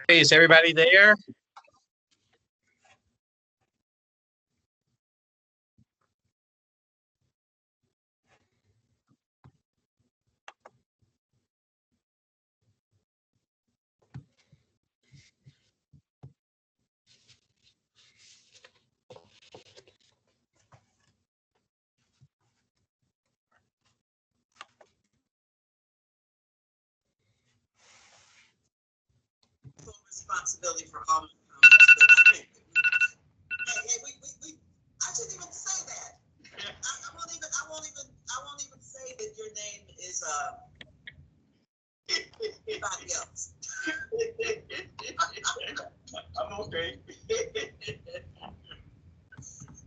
Hey, is everybody there? Responsibility for all my comments, but hey, I shouldn't even say that. I won't even say that your name is anybody else. I'm okay.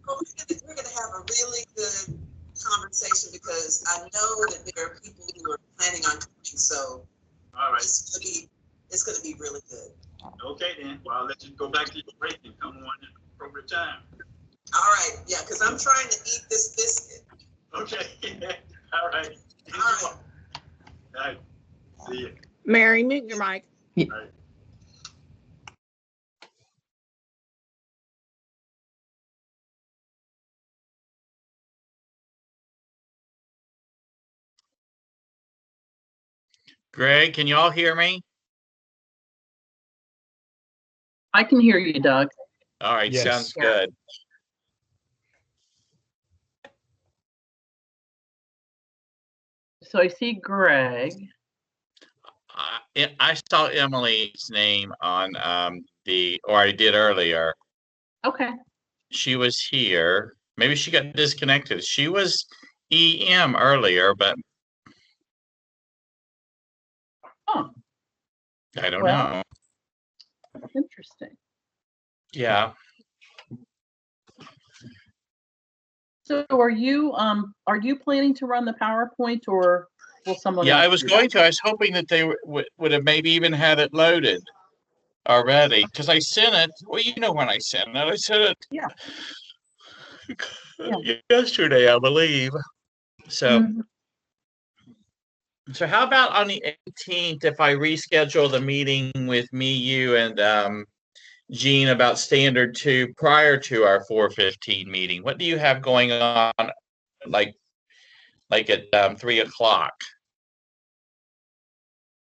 Well, we're gonna have a really good conversation because I know that there are people who are planning on coming, so All right. it's gonna be really good. Okay then. Well, I'll let you go back to your break and come on at the appropriate time. All right, yeah, because I'm trying to eat this biscuit. Okay. All right. All right. All right. See you. Mary, mute your mic. All right. Greg, can you all hear me? I can hear you, Doug. All right, Yes. sounds good. so I see Greg. I saw Emily's name on or I did earlier. Okay. She was here. Maybe she got disconnected. She was EM earlier, but Oh, I don't well, know. interesting. Yeah. So are you planning to run the PowerPoint, or will someone Yeah, else I was do going that? to. I was hoping that they would have maybe even had it loaded already, because I sent it. Well, you know when I sent it. I sent it Yeah. Yeah. yesterday, I believe. So, Mhm. so how about on the 18th, if I reschedule the meeting with me, you, and Jean about standard 2 prior to our 4:15 meeting? What do you have going on, like at 3 o'clock?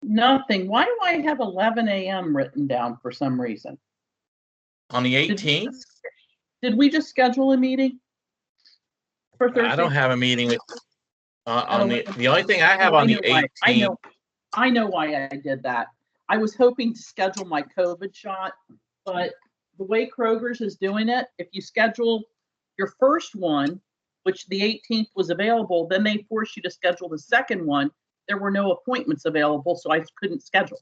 Nothing. Why do I have 11 a.m. written down for some reason? On the Did we 18th? did we just schedule a meeting for Thursday? I don't have a meeting with on At the only thing I have Oh, on the 18th. I know why I did that. I was hoping to schedule my COVID shot, but the way Kroger's is doing it, if you schedule your first one, which the 18th was available, then they force you to schedule the second one. There were no appointments available, so I couldn't schedule.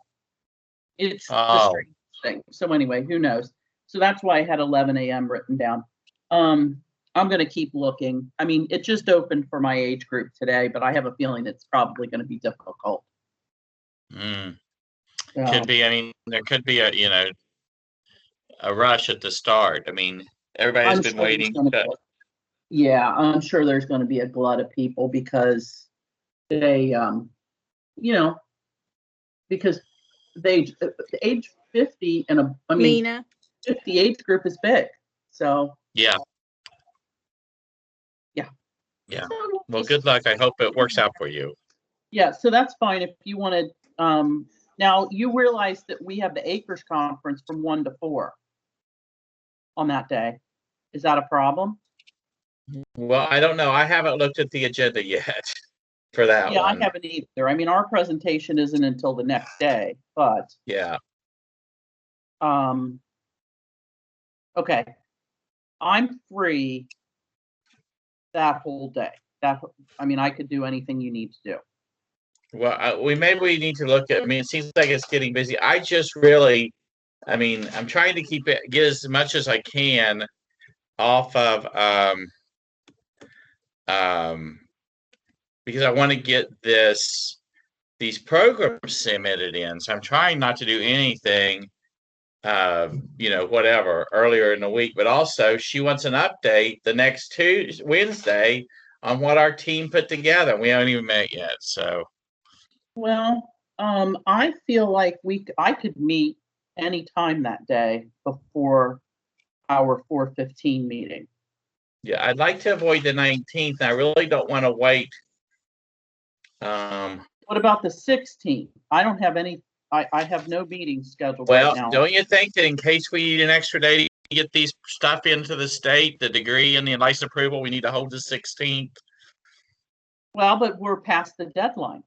It's the Oh, strange thing. So anyway, who knows? So that's why I had 11 a.m. written down. I'm going to keep looking. I mean, it just opened for my age group today, but I have a feeling it's probably going to be difficult. could So, be. I mean, there could be a rush at the start. I mean, everybody's I'm been sure there's waiting. going to yeah, I'm sure there's going to be a glut of people because they, because they age 50 and I mean, Mina, 50 age group is big. So Yeah, yeah. yeah. So Well, good luck. I hope it works out for you. yeah, so that's fine if you want to. Now you realize that we have the Acres Conference from 1 to 4 on that day. Is that a problem? Well, I don't know. I haven't looked at the agenda yet for that Yeah, I one. haven't either. I mean, our presentation isn't until the next day, but Yeah. okay, I'm free that whole day. I mean, I could do anything you need to do. Well, maybe we need to look at. I mean, it seems like it's getting busy. I just really, I mean, I'm trying to get as much as I can off of because I want to get these programs submitted in. So I'm trying not to do anything, whatever earlier in the week. But also, she wants an update the next Wednesday on what our team put together. We haven't even met yet. So, Well, I feel like I could meet anytime that day before our 4:15 meeting. yeah, I'd like to avoid the 19th. I really don't want to wait. What about the 16th? I don't have any. I have no meetings scheduled right Well, now. don't you think that in case we need an extra day to get these stuff into the state, the degree and the license approval, we need to hold the 16th? Well, but we're past the deadline.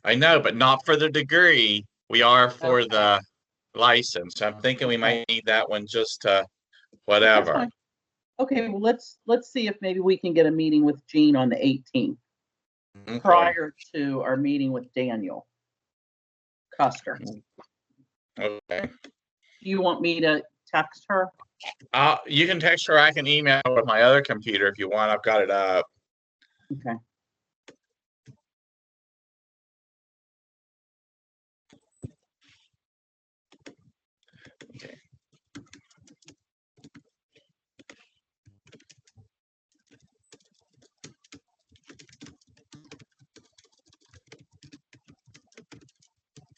I know, but not for the degree. We are for Okay. the license. I'm thinking we Okay. might need that one just to That's whatever. fine. Okay, well, let's see if maybe we can get a meeting with Jean on the 18th Okay. prior to our meeting with Daniel Custer. Okay. Do you want me to text her? You can text her. I can email with my other computer if you want. I've got it up. Okay. Okay.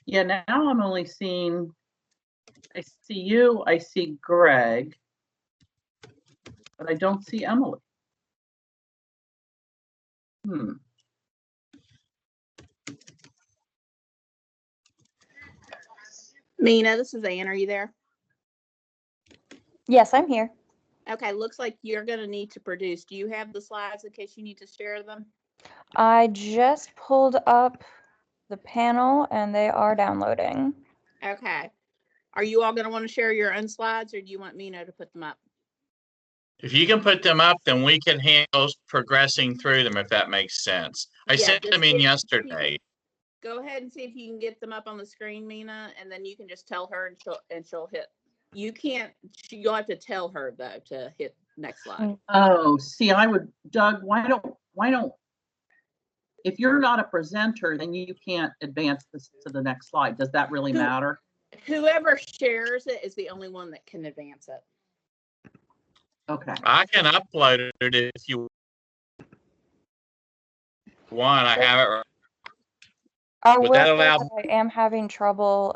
Yeah, now I'm only seeing, I see you, I see Greg, but I don't see Emily. Mina, this is Ann. Are you there? Yes, I'm here. Okay, looks like you're going to need to produce. Do you have the slides in case you need to share them? I just pulled up the panel and they are downloading. Okay. Are you all going to want to share your own slides, or do you want Mina to put them up? If you can put them up, then we can handle progressing through them if that makes sense. I Yeah, sent just them in if you yesterday. Go ahead and see if you can get them up on the screen, Mina, and then you can just tell her, and she'll hit. You can't. You'll have to tell her though to hit next slide. Oh, see, I would, Doug, why don't, if you're not a presenter, then you can't advance this to the next slide. Does that really matter? Whoever shares it is the only one that can advance it. Okay. I can upload it if you want. I have it. I Would will that say allow? that I am having trouble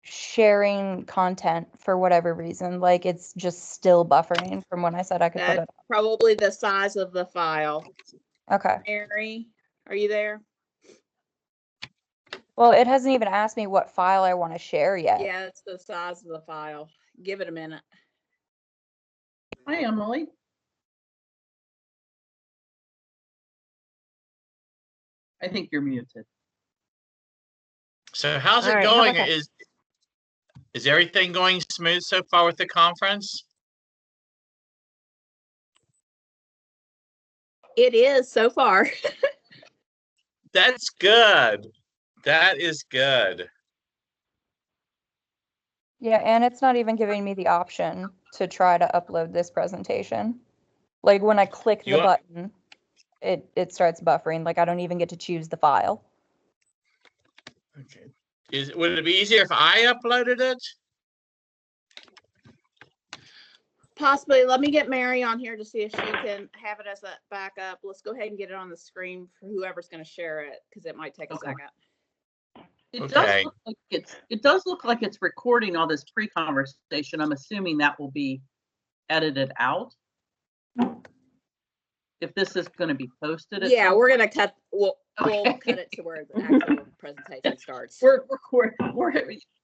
sharing content for whatever reason. Like it's just still buffering from when I said I could put it That's probably the size of the file. up. Okay. Mary, are you there? Well, it hasn't even asked me what file I want to share yet. Yeah, it's the size of the file. Give it a minute. Hi, Emily. I think you're muted. So how's it going? Is everything going smooth so far with the conference? It is so far. That's good. That is good. Yeah, and it's not even giving me the option to try to upload this presentation. Like when I click the button, it starts buffering. Like I don't even get to choose the file. Okay. Would it be easier if I uploaded it? Possibly. Let me get Mary on here to see if she can have it as a backup. Let's go ahead and get it on the screen for whoever's going to share it, because it might take a second. It does look like it's recording all this pre-conversation. I'm assuming that will be edited out. If this is going to be posted. Yeah, we're going to cut. We'll cut it to where the actual presentation starts.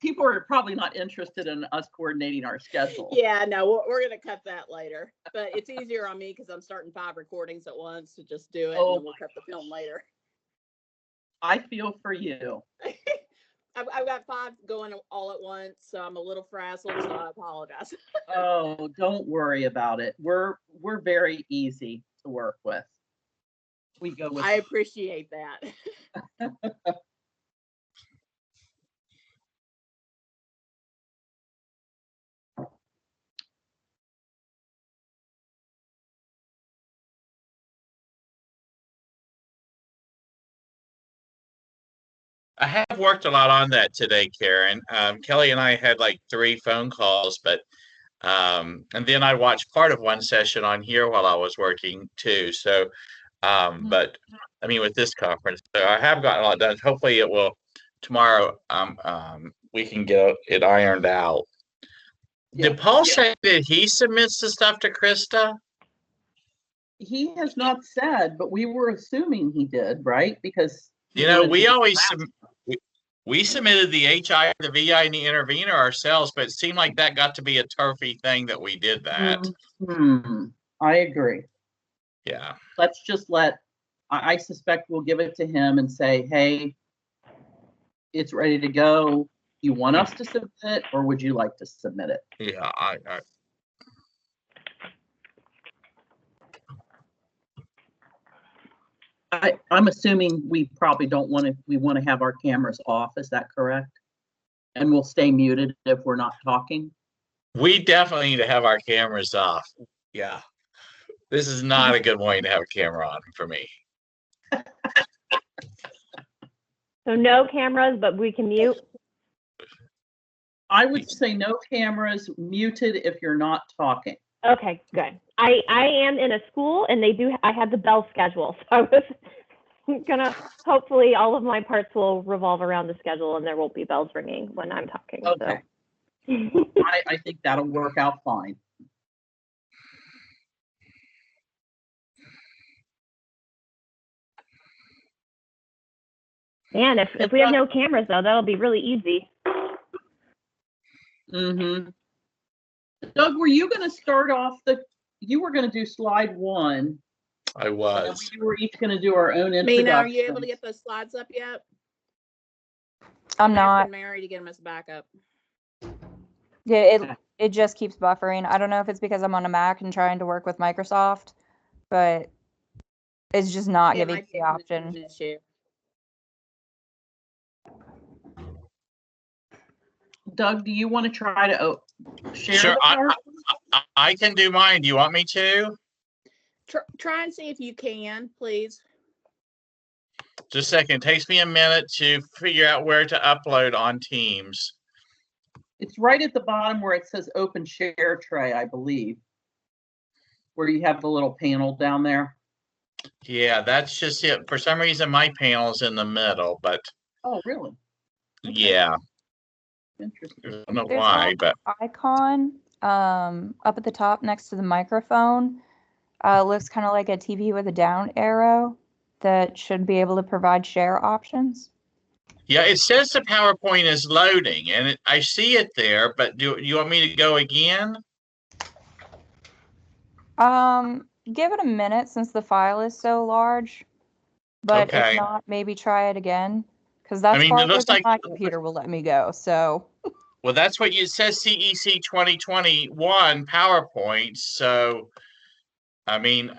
People are probably not interested in us coordinating our schedule. Yeah, no, we're going to cut that later. But it's easier on me because I'm starting 5 recordings at once to just do it, and then we'll cut the film later. I feel for you. I've got 5 going all at once, so I'm a little frazzled, so I apologize. Oh, don't worry about it. We're very easy to work with. We go with. I appreciate that. I have worked a lot on that today, Karen. Kelly and I had like 3 phone calls, but and then I watched part of one session on here while I was working too. So, but I mean, with this conference, so I have gotten a lot done. Hopefully, it will tomorrow. We can get it ironed out. Yeah. Did Paul say that he submits the stuff to Krista? He has not said, but we were assuming he did, right? Because we always we submitted the HI, the VI, and the intervener ourselves, but it seemed like that got to be a turfy thing that we did that. I agree. Yeah. Let's just I suspect we'll give it to him and say, hey, it's ready to go. You want us to submit it, or would you like to submit it? Yeah, I'm assuming we probably we want to have our cameras off. Is that correct? And we'll stay muted if we're not talking. We definitely need to have our cameras off. Yeah. This is not a good way to have a camera on for me. So no cameras, but we can mute. I would say no cameras, muted if you're not talking. Okay, good. I am in a school and I have the bell schedule. So I was gonna, hopefully all of my parts will revolve around the schedule and there won't be bells ringing when I'm talking. Okay. So. I think that'll work out fine. Man, if we have no cameras though, that'll be really easy. Doug, were you going to start off you were going to do slide 1 I And was. we were each going to do our own Mina, are you able to introductions. get those slides up yet? I'm not. Asking Mary to get them as backup. Yeah, Okay. it just keeps buffering. I don't know if it's because I'm on a Mac and trying to work with Microsoft, but it's just not It giving might me be the a option. connection issue. Doug, do you want to try to share Sure, the PowerPoint? I can do mine. Do you want me to? Try and see if you can, please. Just a second. It takes me a minute to figure out where to upload on Teams. It's right at the bottom where it says open share tray, I believe, where you have the little panel down there. Yeah, that's just it. For some reason, my panel's in the middle, but Oh, really? Okay. yeah, I Interesting. don't know There's why, a but icon up at the top next to the microphone. Looks kind of like a TV with a down arrow that should be able to provide share options. yeah, it says the PowerPoint is loading, and I see it there. But do you want me to go again? Give it a minute since the file is so large. But Okay. if not, maybe try it again. Because that's mean, it farther looks than like- my computer will let me go. So Well, that's what it says. CEC 2021 PowerPoint. So, I mean,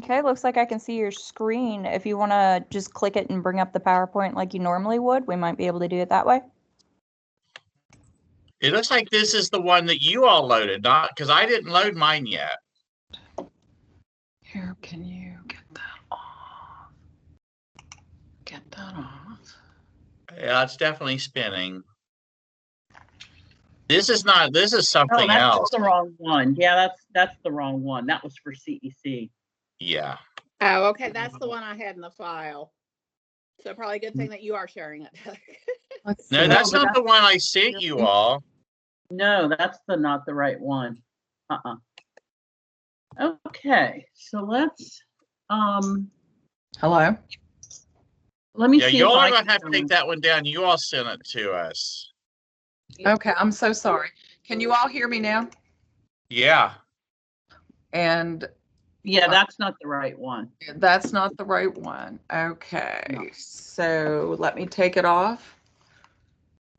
okay, looks like I can see your screen. If you want to just click it and bring up the PowerPoint like you normally would, we might be able to do it that way. it looks like this is the one that you all loaded, not because I didn't load mine yet. Here, can you get that off? Get that off. Yeah, it's definitely spinning. This is not. This is Oh, something that's else. the wrong one. Yeah, that's the wrong one. That was for CEC. Yeah. Oh, okay. That's the one I had in the file. So probably a good thing that you are sharing it. Let's No, see. that's but not the one I sent you all. No, that's not the right one. Okay, so let's Hello? let me Yeah, see you if all I are gonna can have to take that one down. You all sent it to us. Okay, I'm so sorry. Can you all hear me now? Yeah. And Yeah, that's not the right one. that's not the right one. Okay, No. so let me take it off.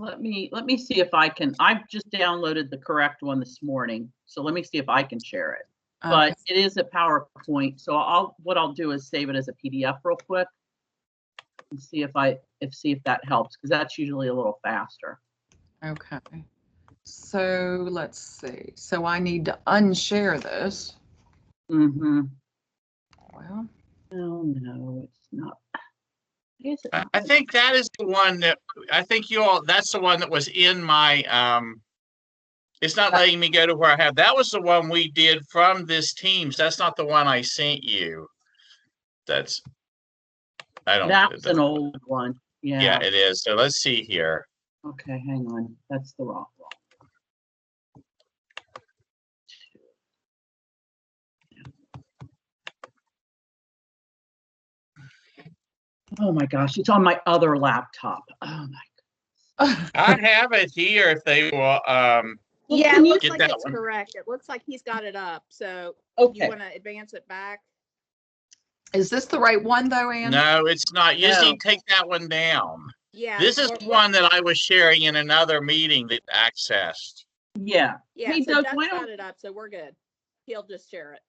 Let me see if I can. I've just downloaded the correct one this morning, so let me see if I can share it. But Okay. it is a PowerPoint, so what I'll do is save it as a PDF real quick and see if that helps, because that's usually a little faster. Okay. So let's see. So I need to unshare this. Mm-hmm. Well, Oh no, it's not. Is it not? I think that is the one that I think you all. That's the one that was in my. It's not letting me go to where I have. That was the one we did from this Teams. That's not the one I sent you. That's. I don't. That's an old one. Yeah, Yeah. it is. So let's see here. Okay, hang on. That's the wrong one. Oh my gosh, it's on my other laptop. Oh my. I have it here. If they will. Well, Yeah, can it you looks get like that it's one? correct. It looks like he's got it up. So Okay. you want to advance it back? is this the right one though, Ann? No, it's not. You just No. need to take that one down. Yeah. This is the one that I was sharing in another meeting that accessed. Yeah. Yeah. Hey, So Doug, Doug's why got don't it up, so we're good. He'll just share it.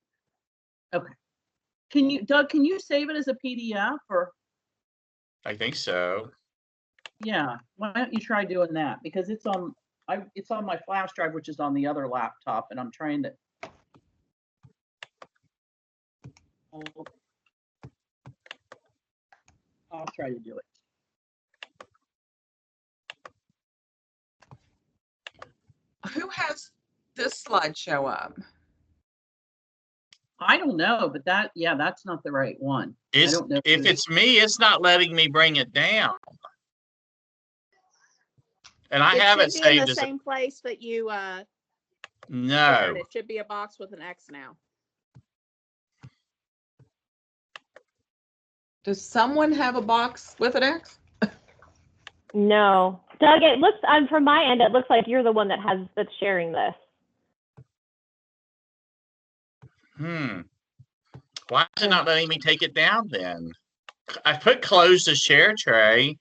Doug, can you save it as a PDF or I think so. yeah, why don't you try doing that? Because it's on my flash drive, which is on the other laptop, and I'm trying to I'll try to do it. Who has this slideshow up? I don't know, but that's not the right one. It's, don't know if who- it's me, it's not letting me bring it down. And I have it should be in saved the as same place that you no. shared. It should be a box with an X now. Does someone have a box with an X? No, Doug. It looks from my end. It looks like you're the one that's sharing this. Why is it not letting me take it down then? I put close the share tray.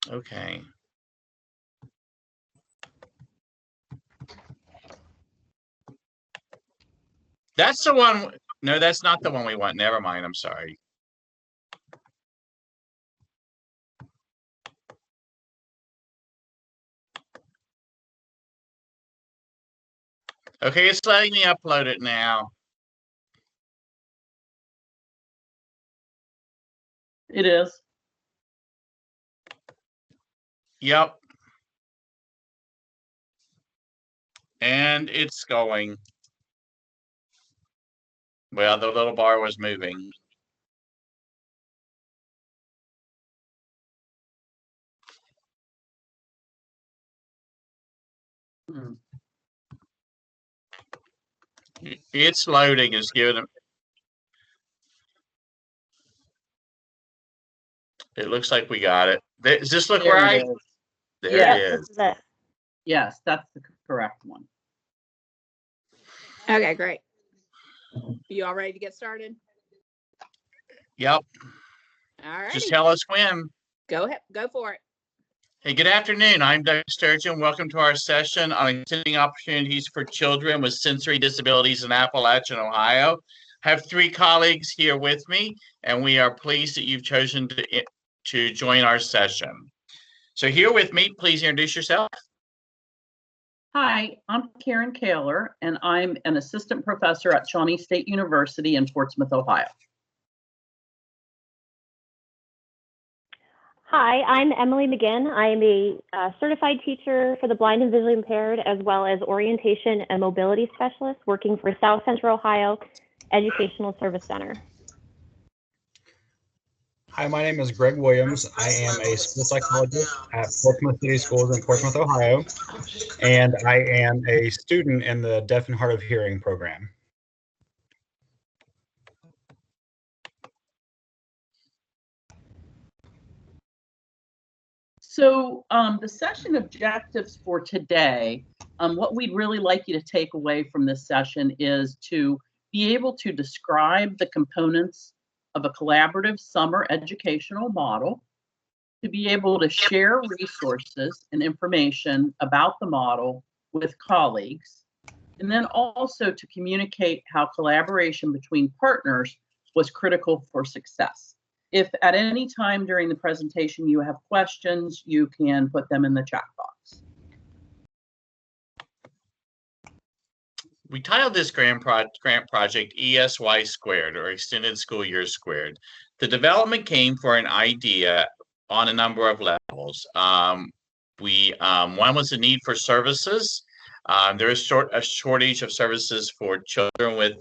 Okay. That's the one. No, that's not the one we want. Never mind. I'm sorry. Okay, it's letting me upload it now. It is. Yep. And it's going. Well, the little bar was moving. Hmm. It's loading. It's giving it looks like we got it. Does this look There right? it is. There Yes. it This is. is it. Yes, that's the correct one. Okay, great. You all ready to get started? Yep. All right. Just tell us when. Go ahead. Go for it. Hey, good afternoon. I'm Doug Sturgeon. Welcome to our session on extending opportunities for children with sensory disabilities in Appalachian, Ohio. I have 3 colleagues here with me, and we are pleased that you've chosen to join our session. So here with me, please introduce yourself. Hi, I'm Karen Kaler, and I'm an assistant professor at Shawnee State University in Portsmouth, Ohio. Hi, I'm Emily McGinn. I'm a certified teacher for the blind and visually impaired, as well as orientation and mobility specialist working for South Central Ohio Educational Service Center. Hi, my name is Greg Williams. I am a school psychologist at Portsmouth City Schools in Portsmouth, Ohio, and I am a student in the Deaf and Hard of Hearing program. So the session objectives for today, what we'd really like you to take away from this session is to be able to describe the components of a collaborative summer educational model, to be able to share resources and information about the model with colleagues, and then also to communicate how collaboration between partners was critical for success. If at any time during the presentation you have questions, you can put them in the chat box. We titled this grant project ESY Squared, or Extended School Year Squared. The development came for an idea on a number of levels. One was the need for services. There is a shortage of services for children with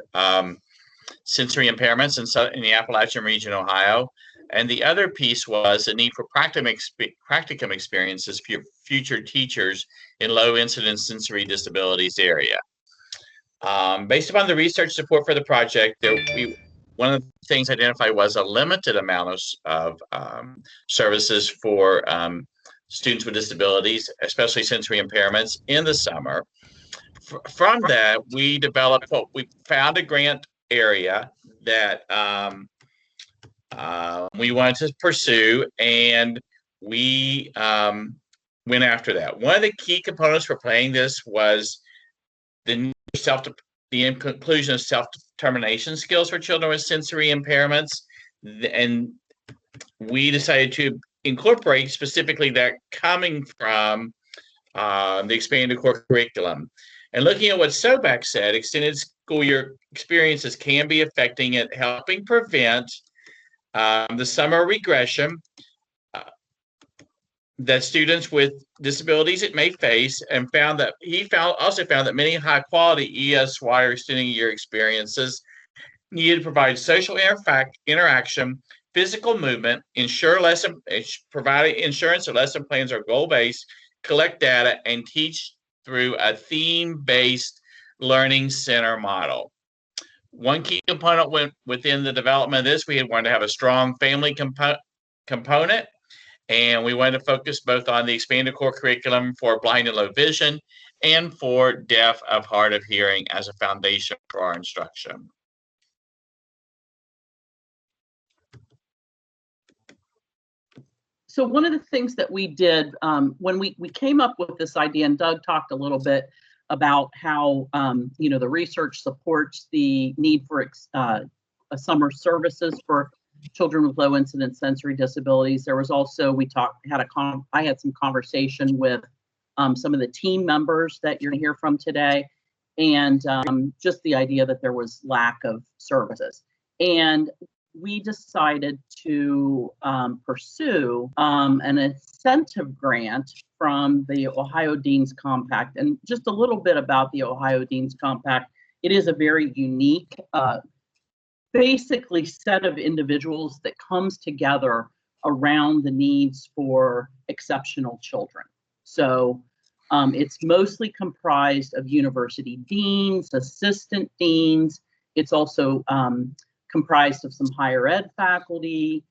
sensory impairments in the Appalachian region, Ohio. And the other piece was the need for practicum experiences for future teachers in low incidence sensory disabilities area. Based upon the research support for the project, one of the things identified was a limited amount of services for students with disabilities, especially sensory impairments in the summer. From that, we found a grant area that we wanted to pursue, and we went after that. One of the key components for playing this was the inclusion of self-determination skills for children with sensory impairments, and we decided to incorporate specifically that coming from the expanded core curriculum. And looking at what SOBAC said, extended school year experiences can be affecting it, helping prevent the summer regression that students with disabilities may face, and also found that many high quality ESY or extending year experiences needed to provide social interaction, physical movement, provide insurance or lesson plans are goal-based, collect data, and teach through a theme-based learning center model. One key component within the development of this, we had wanted to have a strong family component, And we want to focus both on the expanded core curriculum for blind and low vision and for deaf of hard of hearing as a foundation for our instruction. So one of the things that we did when we came up with this idea, and Doug talked a little bit about how the research supports the need for summer services for children with low incidence sensory disabilities. There was also I had some conversation with some of the team members that you're going to hear from today, and just the idea that there was lack of services. And we decided to pursue an incentive grant from the Ohio Deans Compact. And just a little bit about the Ohio Deans Compact. It is a very unique, basically set of individuals that comes together around the needs for exceptional children. So it's mostly comprised of university deans, assistant deans. It's also comprised of some higher ed faculty,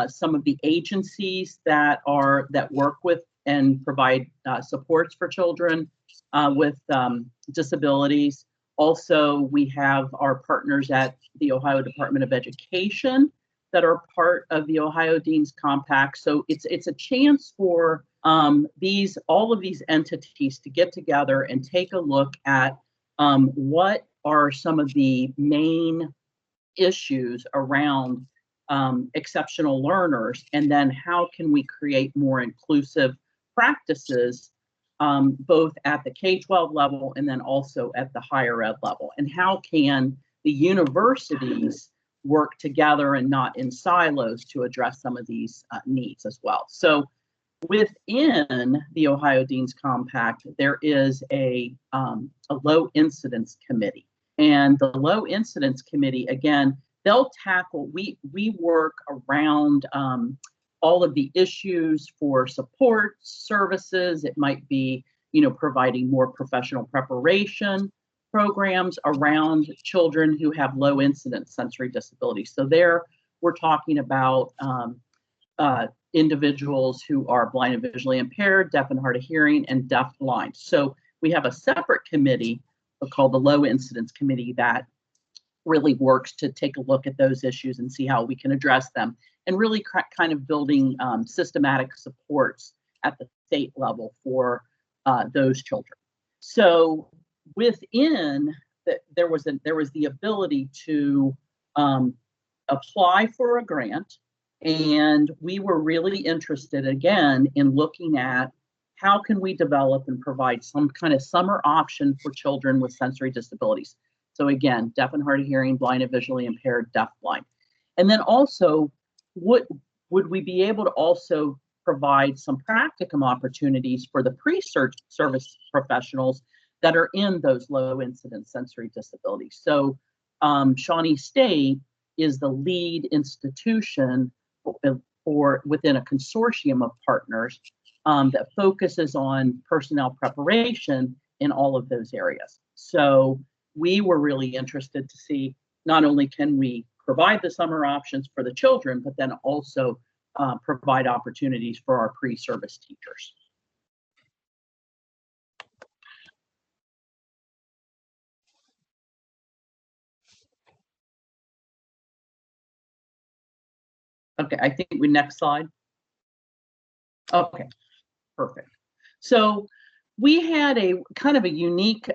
some of the agencies that work with and provide supports for children with disabilities. Also, we have our partners at the Ohio Department of Education that are part of the Ohio Deans Compact. So it's a chance for all of these entities to get together and take a look at what are some of the main issues around exceptional learners, and then how can we create more inclusive practices both at the K-12 level and then also at the higher ed level, and how can the universities work together and not in silos to address some of these needs as well. So within the Ohio Deans Compact, there is a low incidence committee. And the low incidence committee, again, they'll tackle, we work around all of the issues for support services. It might be, providing more professional preparation programs around children who have low incidence sensory disabilities. So there we're talking about individuals who are blind and visually impaired, deaf and hard of hearing, and deaf blind. So we have a separate committee called the Low Incidence Committee that really works to take a look at those issues and see how we can address them, and really kind of building systematic supports at the state level for those children. So within that, there was the ability to apply for a grant, and we were really interested again in looking at how can we develop and provide some kind of summer option for children with sensory disabilities. So again, deaf and hard of hearing, blind and visually impaired, deaf blind. And then also, would we be able to also provide some practicum opportunities for the pre-service professionals that are in those low incidence sensory disabilities? So Shawnee State is the lead institution for within a consortium of partners that focuses on personnel preparation in all of those areas. So we were really interested to see not only can we provide the summer options for the children, but then also provide opportunities for our pre-service teachers. Okay, I think next slide. Okay, perfect. So we had a kind of a unique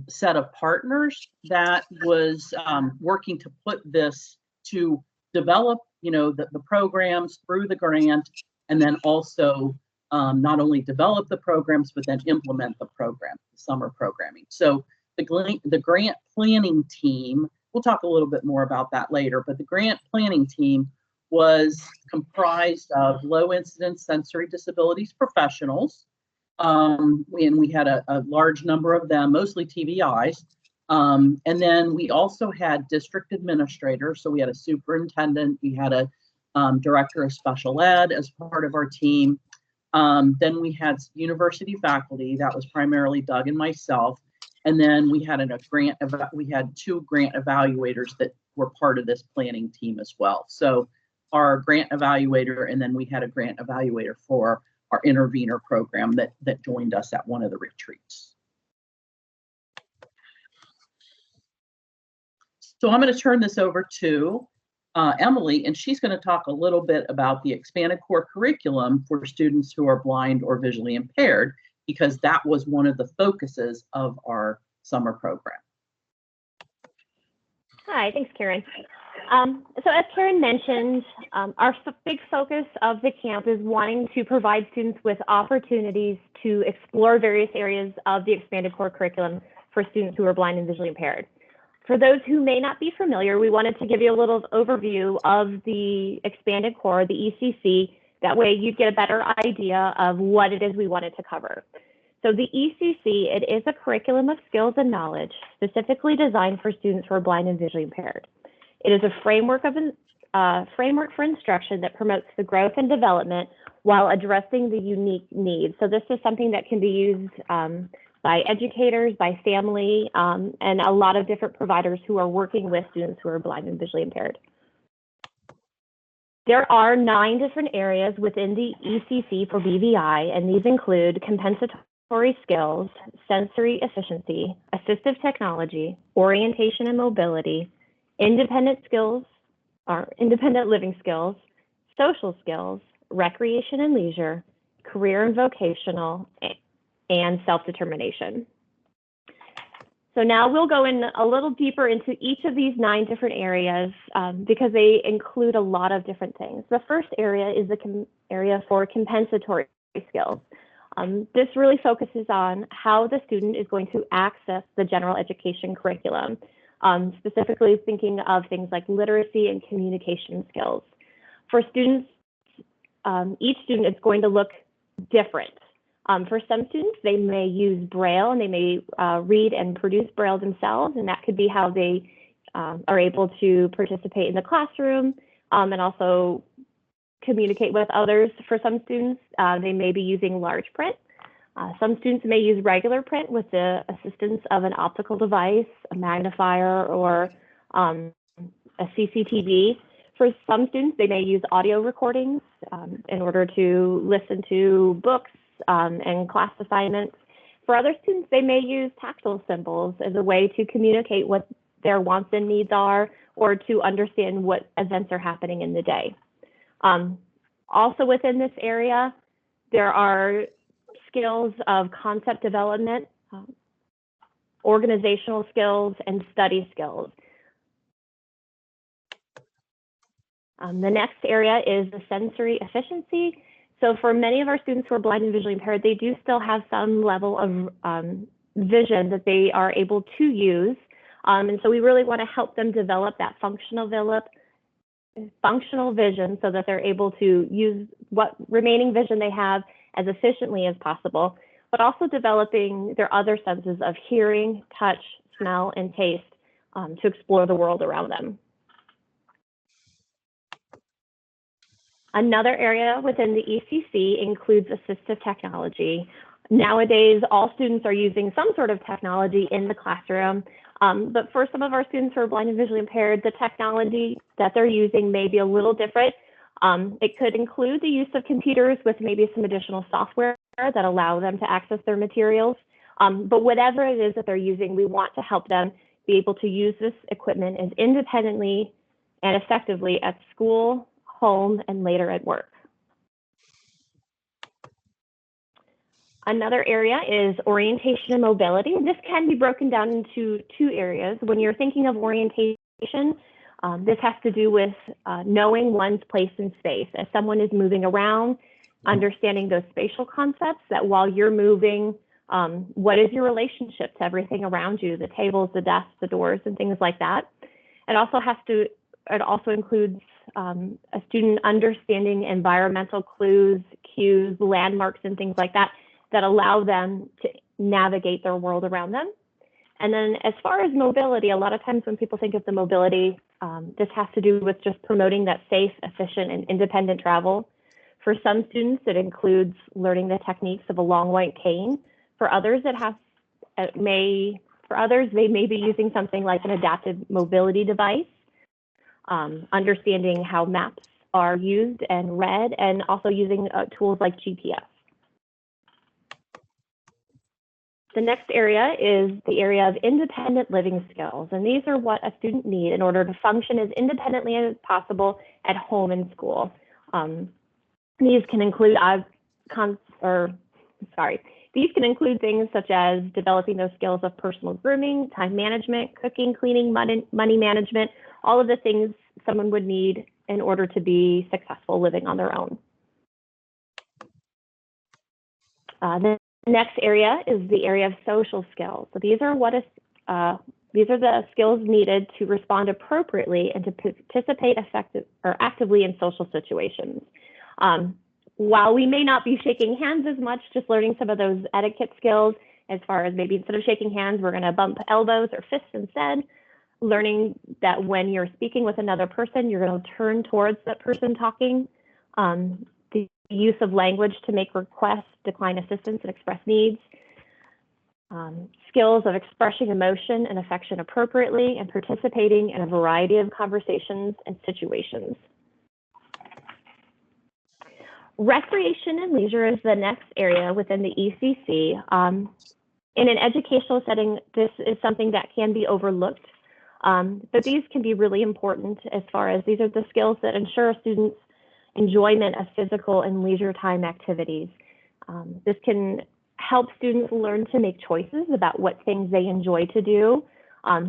set of partners that was working to put this to develop, the programs through the grant, and then also not only develop the programs, but then implement the program, the summer programming. So the grant planning team, we'll talk a little bit more about that later, but the grant planning team was comprised of low incidence sensory disabilities professionals. And we had a large number of them, mostly TVIs. And then we also had district administrators. So we had a superintendent, we had a director of special ed as part of our team. Then we had university faculty, that was primarily Doug and myself. And then we had we had 2 grant evaluators that were part of this planning team as well. So our grant evaluator, and then we had a grant evaluator for our intervener program that joined us at one of the retreats. So I'm going to turn this over to Emily, and she's going to talk a little bit about the expanded core curriculum for students who are blind or visually impaired, because that was one of the focuses of our summer program. Hi, thanks, Karen. So as Karen mentioned, our big focus of the camp is wanting to provide students with opportunities to explore various areas of the expanded core curriculum for students who are blind and visually impaired. For those who may not be familiar, we wanted to give you a little overview of the expanded core, the ECC. That way you'd get a better idea of what it is we wanted to cover. So the ECC, it is a curriculum of skills and knowledge specifically designed for students who are blind and visually impaired. It is a framework for instruction that promotes the growth and development while addressing the unique needs. So this is something that can be used by educators, by family, and a lot of different providers who are working with students who are blind and visually impaired. There are 9 different areas within the ECC for BVI, and these include compensatory skills, sensory efficiency, assistive technology, orientation and mobility, independent skills, or independent living skills, social skills, recreation and leisure, career and vocational, and self-determination. So now we'll go in a little deeper into each of these 9 different areas because they include a lot of different things. The first area is the area for compensatory skills. This really focuses on how the student is going to access the general education curriculum, specifically thinking of things like literacy and communication skills. For students, each student is going to look different. For some students, they may use Braille and they may read and produce Braille themselves, and that could be how they are able to participate in the classroom and also communicate with others. For some students, they may be using large print. Some students may use regular print with the assistance of an optical device, a magnifier, or a CCTV. For some students, they may use audio recordings in order to listen to books and class assignments. For other students, they may use tactile symbols as a way to communicate what their wants and needs are, or to understand what events are happening in the day. Also within this area, there are skills of concept development, organizational skills, and study skills. The next area is the sensory efficiency. So for many of our students who are blind and visually impaired, they do still have some level of vision that they are able to use. And so we really want to help them develop that functional vision so that they're able to use what remaining vision they have as efficiently as possible, but also developing their other senses of hearing, touch, smell, and taste to explore the world around them. Another area within the ECC includes assistive technology. Nowadays, all students are using some sort of technology in the classroom, but for some of our students who are blind and visually impaired, the technology that they're using may be a little different. It could include the use of computers with maybe some additional software that allow them to access their materials. But whatever it is that they're using, we want to help them be able to use this equipment as independently and effectively at school, home, and later at work. Another area is orientation and mobility. This can be broken down into 2 areas. When you're thinking of orientation, this has to do with knowing one's place in space. As someone is moving around, understanding those spatial concepts, that while you're moving, what is your relationship to everything around you, the tables, the desks, the doors, and things like that. It also includes a student understanding environmental clues, cues, landmarks, and things like that, that allow them to navigate their world around them. And then as far as mobility, a lot of times when people think of the mobility, this has to do with just promoting that safe, efficient, and independent travel. For some students, it includes learning the techniques of a long white cane. For others, they may be using something like an adaptive mobility device, understanding how maps are used and read, and also using tools like GPS. The next area is the area of independent living skills, and these are what a student needs in order to function as independently as possible at home and school. These can include these can include things such as developing those skills of personal grooming, time management, cooking, cleaning, money management, all of the things someone would need in order to be successful living on their own. The next area is the area of social skills. So these are the skills needed to respond appropriately and to participate actively in social situations. While we may not be shaking hands as much, just learning some of those etiquette skills, as far as maybe instead of shaking hands, we're going to bump elbows or fists instead. Learning that when you're speaking with another person, you're going to turn towards that person talking. The use of language to make requests, decline assistance, and express needs. Skills of expressing emotion and affection appropriately and participating in a variety of conversations and situations. Recreation and leisure is the next area within the ECC. In an educational setting, this is something that can be overlooked, but these can be really important as far as these are the skills that ensure students' enjoyment of physical and leisure time activities. This can help students learn to make choices about what things they enjoy to do,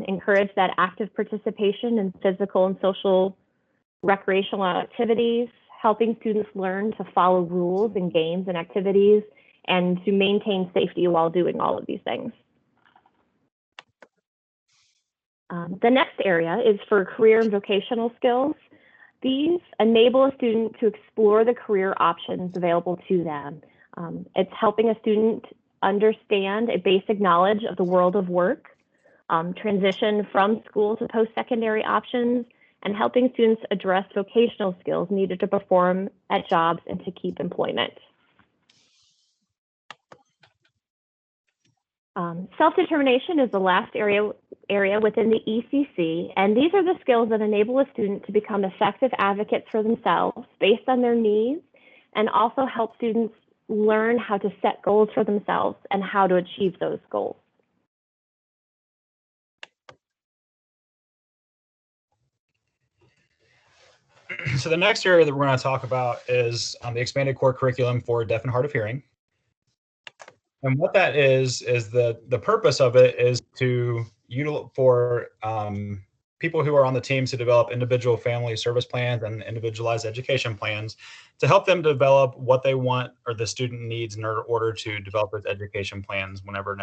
encourage that active participation in physical and social recreational activities, helping students learn to follow rules in games and activities, and to maintain safety while doing all of these things. The next area is for career and vocational skills. These enable a student to explore the career options available to them. It's helping a student understand a basic knowledge of the world of work, transition from school to post-secondary options, and helping students address vocational skills needed to perform at jobs and to keep employment. Self-determination is the last area within the ECC, and these are the skills that enable a student to become effective advocates for themselves based on their needs, and also help students learn how to set goals for themselves and how to achieve those goals. So the next area that we're going to talk about is the expanded core curriculum for deaf and hard of hearing. And what that is the purpose of it is to for people who are on the teams to develop individual family service plans and individualized education plans to help them develop what they want or the student needs in order to develop those education plans whenever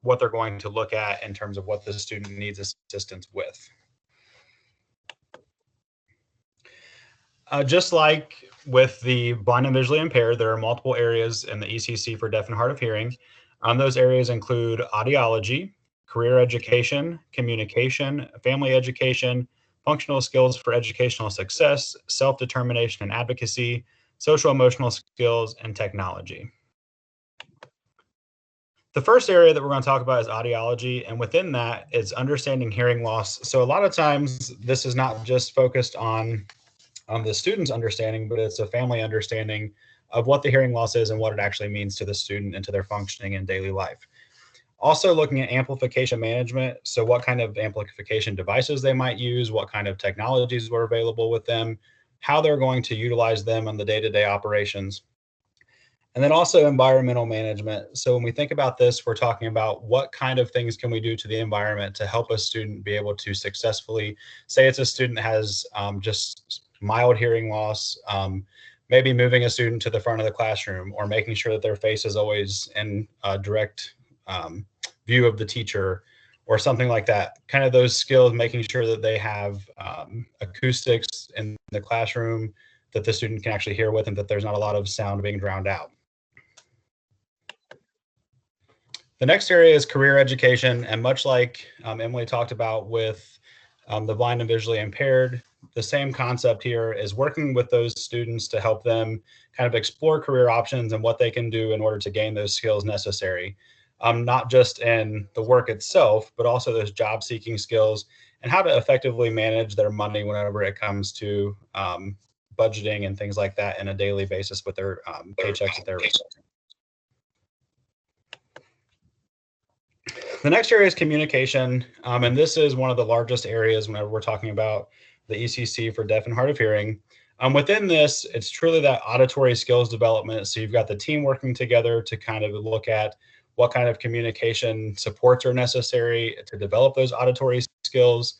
what they're going to look at in terms of what the student needs assistance with. Just like with the blind and visually impaired, there are multiple areas in the ECC for deaf and hard of hearing. Those areas include audiology, career education, communication, family education, functional skills for educational success, self-determination and advocacy, social emotional skills, and technology. The first area that we're going to talk about is audiology, and within that is understanding hearing loss. So a lot of times this is not just focused on the student's understanding, but it's a family understanding of what the hearing loss is and what it actually means to the student and to their functioning in daily life. Also looking at amplification management, so what kind of amplification devices they might use, what kind of technologies were available with them, how they're going to utilize them on the day-to-day operations. And then also environmental management. So when we think about this, we're talking about what kind of things can we do to the environment to help a student be able to successfully, say it's a student that has just mild hearing loss, maybe moving a student to the front of the classroom or making sure that their face is always in direct view of the teacher or something like that. Kind of those skills, making sure that they have acoustics in the classroom that the student can actually hear with and that there's not a lot of sound being drowned out. The next area is career education, and much like Emily talked about with the blind and visually impaired, the same concept here is working with those students to help them kind of explore career options and what they can do in order to gain those skills necessary, not just in the work itself, but also those job seeking skills and how to effectively manage their money whenever it comes to budgeting and things like that in a daily basis with their paychecks that they're receiving. The next area is communication, and this is one of the largest areas whenever we're talking about the ECC for deaf and hard of hearing. Within this, it's truly that auditory skills development. So you've got the team working together to kind of look at what kind of communication supports are necessary to develop those auditory skills,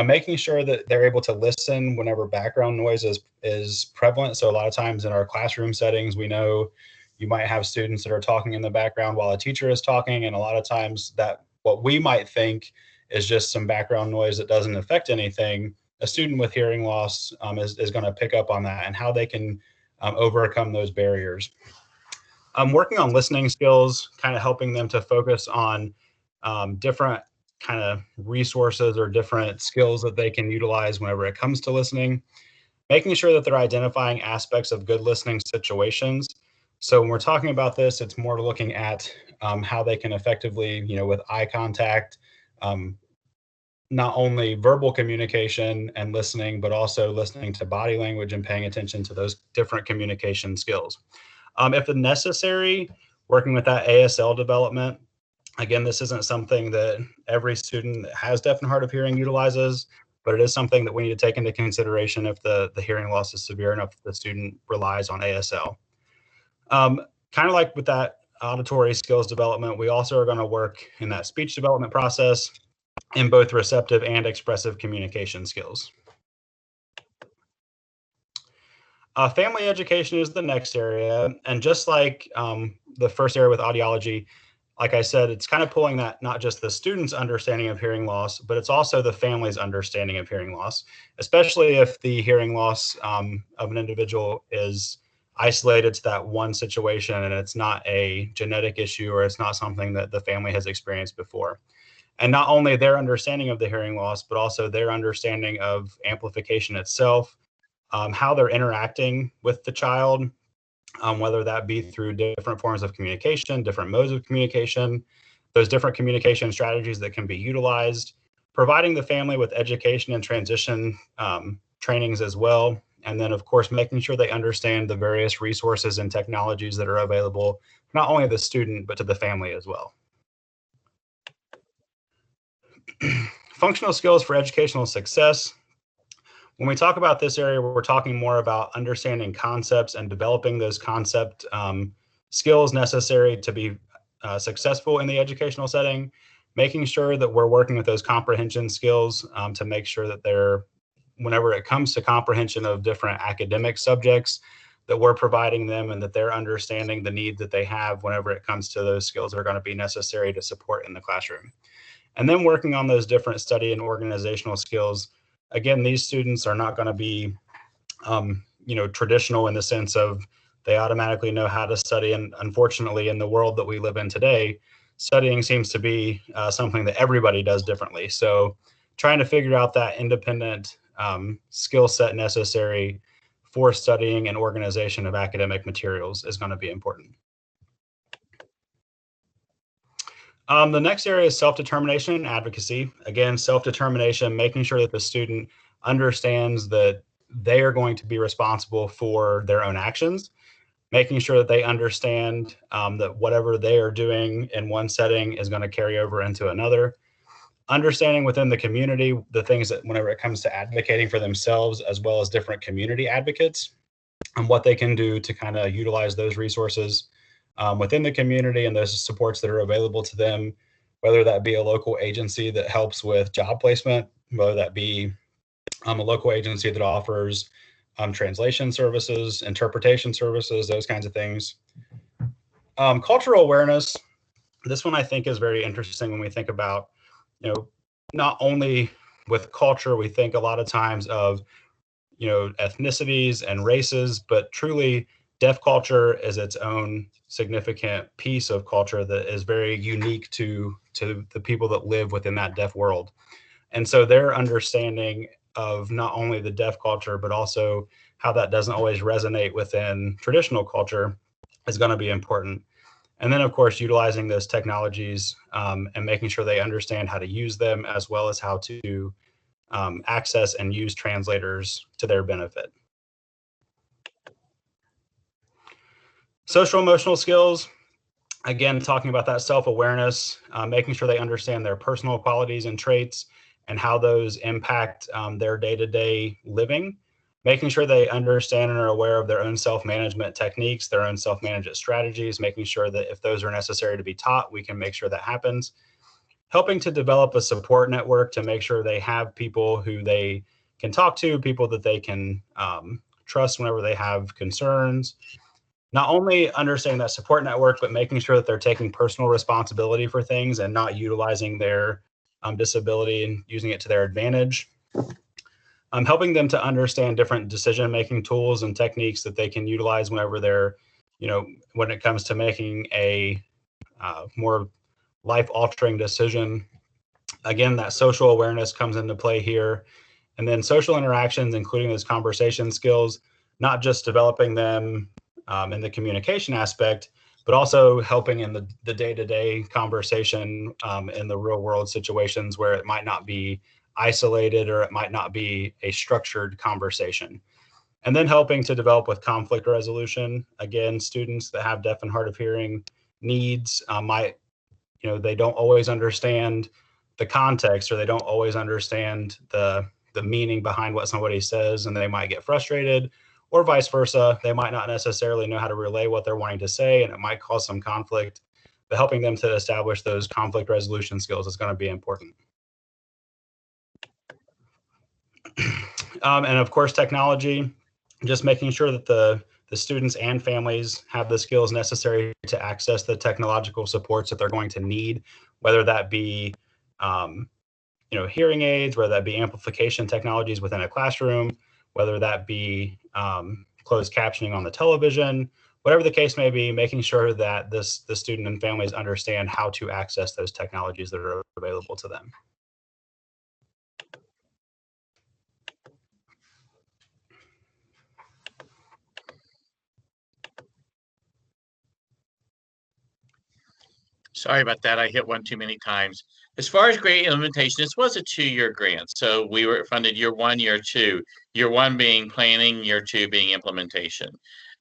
making sure that they're able to listen whenever background noise is prevalent. So a lot of times in our classroom settings, we know you might have students that are talking in the background while a teacher is talking, and a lot of times that what we might think is just some background noise that doesn't affect anything, a student with hearing loss is going to pick up on that and how they can overcome those barriers. Working on listening skills, kind of helping them to focus on different kind of resources or different skills that they can utilize whenever it comes to listening, making sure that they're identifying aspects of good listening situations. So when we're talking about this, it's more looking at how they can effectively, with eye contact, not only verbal communication and listening, but also listening to body language and paying attention to those different communication skills. If necessary, working with that ASL development. Again, this isn't something that every student that has deaf and hard of hearing utilizes, but it is something that we need to take into consideration if the hearing loss is severe enough that the student relies on ASL. Kind of like with that auditory skills development, we also are going to work in that speech development process in both receptive and expressive communication skills. Family education is the next area. And just like the first area with audiology, like I said, it's kind of pulling that not just the student's understanding of hearing loss, but it's also the family's understanding of hearing loss, especially if the hearing loss of an individual is isolated to that one situation and it's not a genetic issue or it's not something that the family has experienced before. And not only their understanding of the hearing loss, but also their understanding of amplification itself, how they're interacting with the child, whether that be through different forms of communication, different modes of communication, those different communication strategies that can be utilized, providing the family with education and transition trainings as well. And then, of course, making sure they understand the various resources and technologies that are available, not only to the student, but to the family as well. Functional skills for educational success. When we talk about this area, we're talking more about understanding concepts and developing those concept skills necessary to be successful in the educational setting, making sure that we're working with those comprehension skills to make sure that they're, whenever it comes to comprehension of different academic subjects, that we're providing them and that they're understanding the need that they have whenever it comes to those skills that are going to be necessary to support in the classroom. And then working on those different study and organizational skills. Again, these students are not going to be, traditional in the sense of they automatically know how to study. And unfortunately, in the world that we live in today, studying seems to be something that everybody does differently. So trying to figure out that independent skill set necessary for studying and organization of academic materials is going to be important. The next area is self-determination and advocacy. Again, self-determination, making sure that the student understands that they are going to be responsible for their own actions, making sure that they understand that whatever they are doing in one setting is going to carry over into another. Understanding within the community the things that whenever it comes to advocating for themselves, as well as different community advocates, and what they can do to kind of utilize those resources within the community and those supports that are available to them, whether that be a local agency that helps with job placement, whether that be a local agency that offers translation services, interpretation services, those kinds of things. Cultural awareness. This one I think is very interesting when we think about, not only with culture, we think a lot of times of, ethnicities and races, but truly deaf culture is its own significant piece of culture that is very unique to the people that live within that deaf world. And so their understanding of not only the deaf culture, but also how that doesn't always resonate within traditional culture is going to be important. And then, of course, utilizing those technologies and making sure they understand how to use them, as well as how to access and use translators to their benefit. Social emotional skills, again, talking about that self-awareness, making sure they understand their personal qualities and traits and how those impact their day-to-day living, making sure they understand and are aware of their own self-management techniques, their own self-management strategies, making sure that if those are necessary to be taught, we can make sure that happens. Helping to develop a support network to make sure they have people who they can talk to, people that they can trust whenever they have concerns. Not only understanding that support network, but making sure that they're taking personal responsibility for things and not utilizing their disability and using it to their advantage. Helping them to understand different decision-making tools and techniques that they can utilize whenever they're, when it comes to making a more life-altering decision. Again, that social awareness comes into play here. And then social interactions, including those conversation skills, not just developing them in the communication aspect, but also helping in the day-to-day conversation in the real-world situations where it might not be isolated or it might not be a structured conversation. And then helping to develop with conflict resolution. Again, students that have deaf and hard of hearing needs might, they don't always understand the context, or they don't always understand the meaning behind what somebody says, and they might get frustrated, or vice versa. They might not necessarily know how to relay what they're wanting to say, and it might cause some conflict. But helping them to establish those conflict resolution skills is going to be important. And of course, technology, just making sure that the students and families have the skills necessary to access the technological supports that they're going to need, whether that be hearing aids, whether that be amplification technologies within a classroom, whether that be closed captioning on the television, whatever the case may be, making sure that the student and families understand how to access those technologies that are available to them. Sorry about that. I hit one too many times. As far as grant implementation, this was a 2-year grant. So we were funded year 1, year 2, year 1 being planning, year 2 being implementation.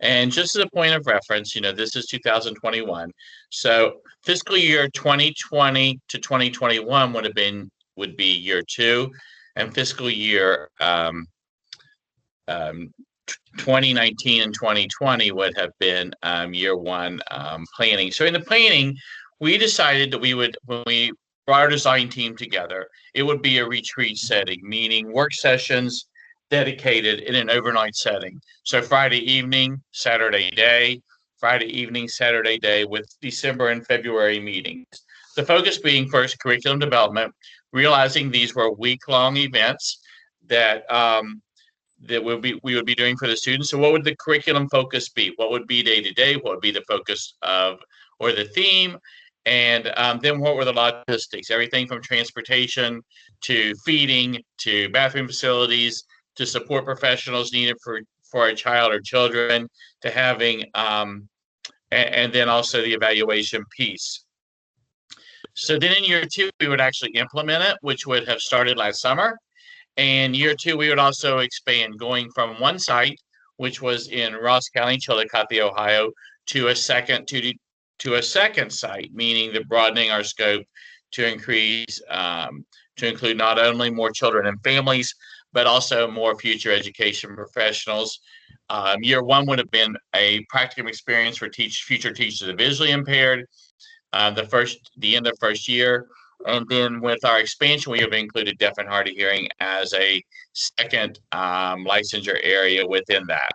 And just as a point of reference, this is 2021. So fiscal year 2020 to 2021 would be year 2, and fiscal year 2019 and 2020 would have been year 1 planning. So in the planning, we decided that when we brought our design team together, it would be a retreat setting, meaning work sessions dedicated in an overnight setting. So Friday evening, Saturday day, Friday evening, Saturday day, with December and February meetings. The focus being first curriculum development, realizing these were week-long events that we would be doing for the students. So what would the curriculum focus be? What would be day-to-day? What would be the focus or the theme? And then what were the logistics? Everything from transportation to feeding to bathroom facilities to support professionals needed for a child or children to having, and then also the evaluation piece. So then in year 2, we would actually implement it, which would have started last summer. And year 2, we would also expand, going from one site, which was in Ross County, Chillicothe, Ohio, to a second site, meaning the broadening our scope to increase, to include not only more children and families, but also more future education professionals. Year 1 would have been a practicum experience for future teachers of visually impaired. The end of first year. And then with our expansion, we have included deaf and hard of hearing as a second licensure area within that.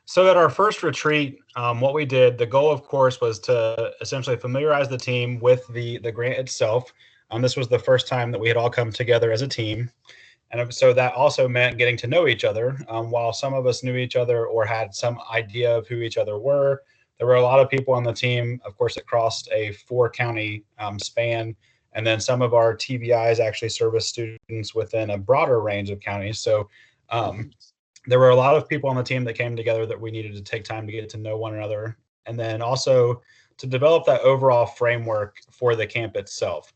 So at our first retreat, what we did, the goal, of course, was to essentially familiarize the team with the grant itself. This was the first time that we had all come together as a team. And so that also meant getting to know each other. While some of us knew each other or had some idea of who each other were, there were a lot of people on the team, of course, that crossed a 4-county span. And then some of our TVIs actually service students within a broader range of counties. So there were a lot of people on the team that came together that we needed to take time to get to know one another. And then also to develop that overall framework for the camp itself.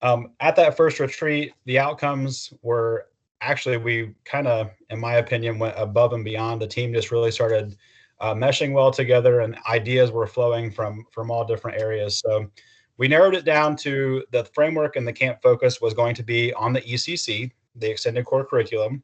At that first retreat, the outcomes were actually, we kind of, in my opinion, went above and beyond. The team just really started meshing well together, and ideas were flowing from all different areas. So we narrowed it down to the framework, and the camp focus was going to be on the ECC, the extended core curriculum.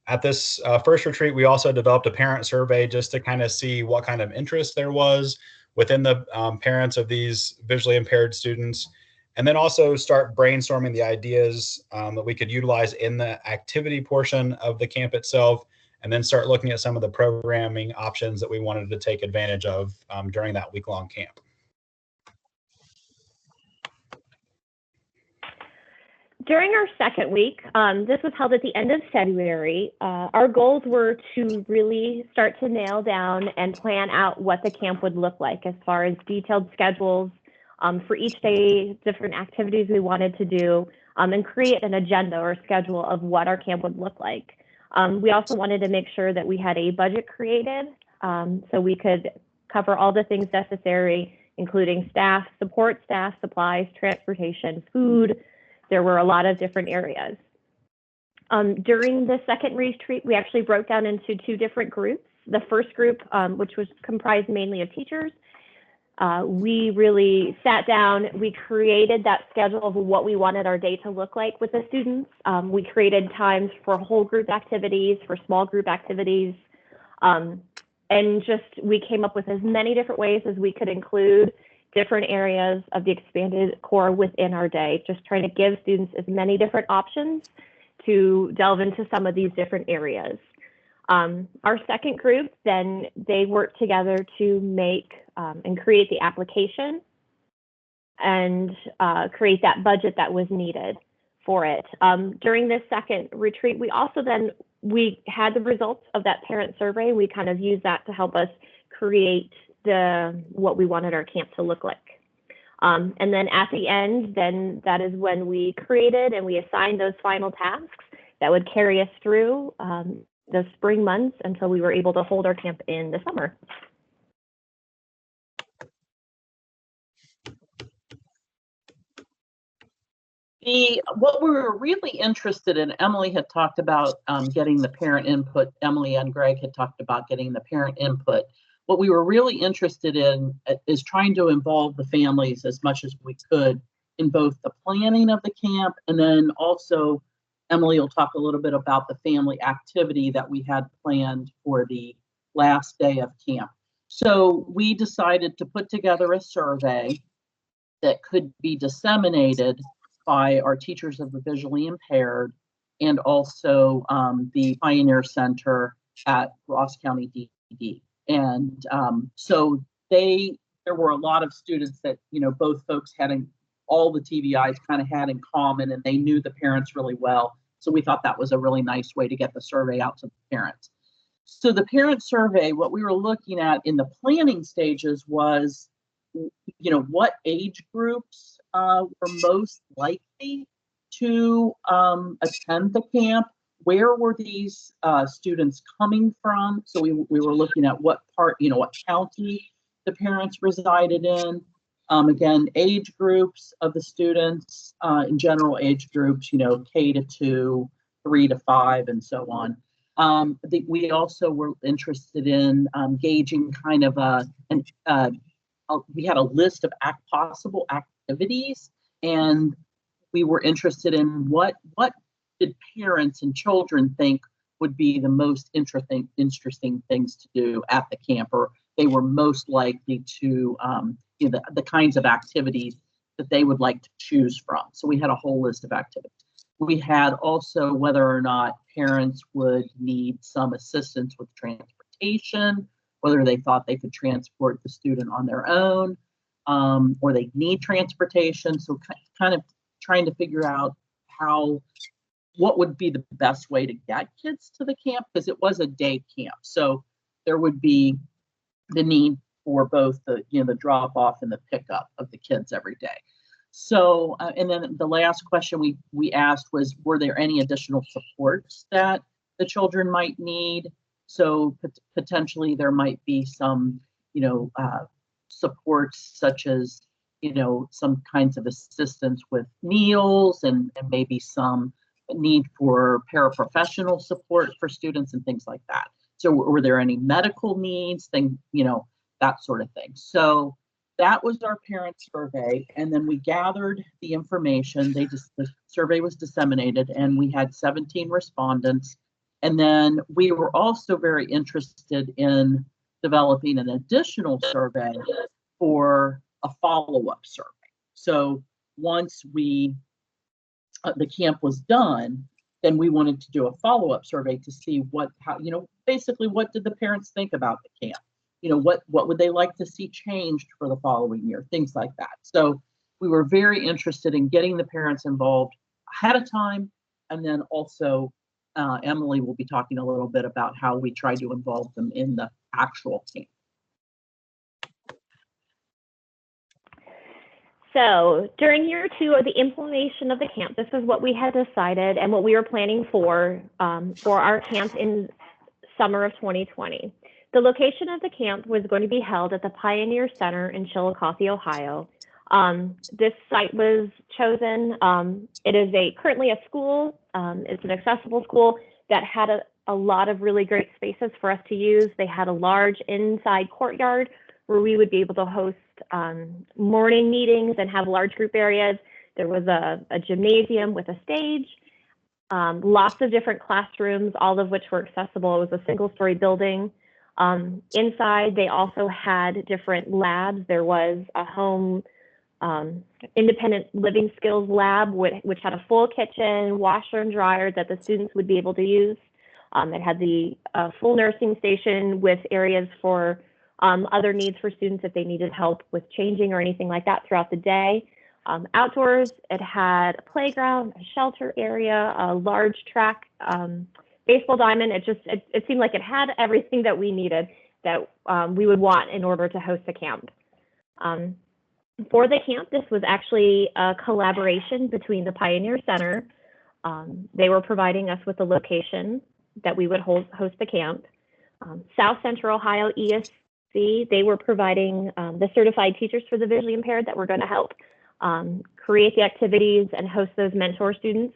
At this first retreat, we also developed a parent survey just to kind of see what kind of interest there was within the parents of these visually impaired students, and then also start brainstorming the ideas that we could utilize in the activity portion of the camp itself, and then start looking at some of the programming options that we wanted to take advantage of during that week-long camp. During our second week, this was held at the end of February, our goals were to really start to nail down and plan out what the camp would look like as far as detailed schedules for each day, different activities we wanted to do, and create an agenda or schedule of what our camp would look like. We also wanted to make sure that we had a budget created so we could cover all the things necessary, including staff, support staff, supplies, transportation, food. There were a lot of different areas. During the second retreat, we actually broke down into two different groups. The first group, which was comprised mainly of teachers, we really sat down, we created that schedule of what we wanted our day to look like with the students. We created times for whole group activities, for small group activities, and just we came up with as many different ways as we could include different areas of the expanded core within our day, just trying to give students as many different options to delve into some of these different areas. Our second group, then they worked together to make and create the application and create that budget that was needed for it. During this second retreat, we also then, we had the results of that parent survey. We kind of used that to help us create what we wanted our camp to look like. And then at the end, then that is when we created and we assigned those final tasks that would carry us through the spring months until we were able to hold our camp in the summer. What we were really interested in, Emily had talked about getting the parent input. Emily and Greg had talked about getting the parent input. What we were really interested in is trying to involve the families as much as we could in both the planning of the camp, and then also Emily will talk a little bit about the family activity that we had planned for the last day of camp. So we decided to put together a survey that could be disseminated by our teachers of the visually impaired and also the Pioneer Center at Ross County DD. And so there were a lot of students that, you know, both folks all the TVIs kind of had in common, and they knew the parents really well. So we thought that was a really nice way to get the survey out to the parents. So the parent survey, what we were looking at in the planning stages was, you know, what age groups were most likely to attend the camp. Where were these students coming from? So we were looking at what part, you know, what county the parents resided in. Again, age groups of the students, in general age groups, you know, K to 2, 3 to 5, and so on. We also were interested in gauging kind of we had a list of possible activities, and we were interested in what did parents and children think would be the most interesting things to do at the camp, or they were most likely to, you know, the kinds of activities that they would like to choose from. So we had a whole list of activities. We had also whether or not parents would need some assistance with transportation, whether they thought they could transport the student on their own, or they need transportation. So kind of trying to figure out what would be the best way to get kids to the camp, because it was a day camp. So there would be the need for both the, you know, the drop off and the pickup of the kids every day. So, and then the last question we asked was, were there any additional supports that the children might need? So potentially there might be some, you know, supports such as, some kinds of assistance with meals and maybe some need for paraprofessional support for students and things like that. So were there any medical needs, that sort of thing. So that was our parent survey. And then we gathered the information. The survey was disseminated and we had 17 respondents. And then we were also very interested in developing an additional survey for a follow-up survey. So once the camp was done, then we wanted to do a follow-up survey to see basically what did the parents think about the camp? What would they like to see changed for the following year? Things like that. So we were very interested in getting the parents involved ahead of time. And then also Emily will be talking a little bit about how we try to involve them in the actual camp. So during year 2 of the implementation of the camp, this is what we had decided and what we were planning for our camp in summer of 2020. The location of the camp was going to be held at the Pioneer Center in Chillicothe, Ohio. This site was chosen. It is currently a school. It's an accessible school that had a lot of really great spaces for us to use. They had a large inside courtyard where we would be able to host morning meetings and have large group areas. There was a gymnasium with a stage, lots of different classrooms, all of which were accessible. It was a single-story building. Inside, they also had different labs. There was a home independent living skills lab, which had a full kitchen, washer and dryer that the students would be able to use. It had the full nursing station with areas for other needs for students if they needed help with changing or anything like that throughout the day. Outdoors, it had a playground, a shelter area, a large track, baseball diamond. It seemed like it had everything that we needed that we would want in order to host a camp. For the camp, this was actually a collaboration between the Pioneer Center. They were providing us with the location that we would host the camp. South Central Ohio ESC, they were providing the certified teachers for the visually impaired that were going to help create the activities and host those mentor students.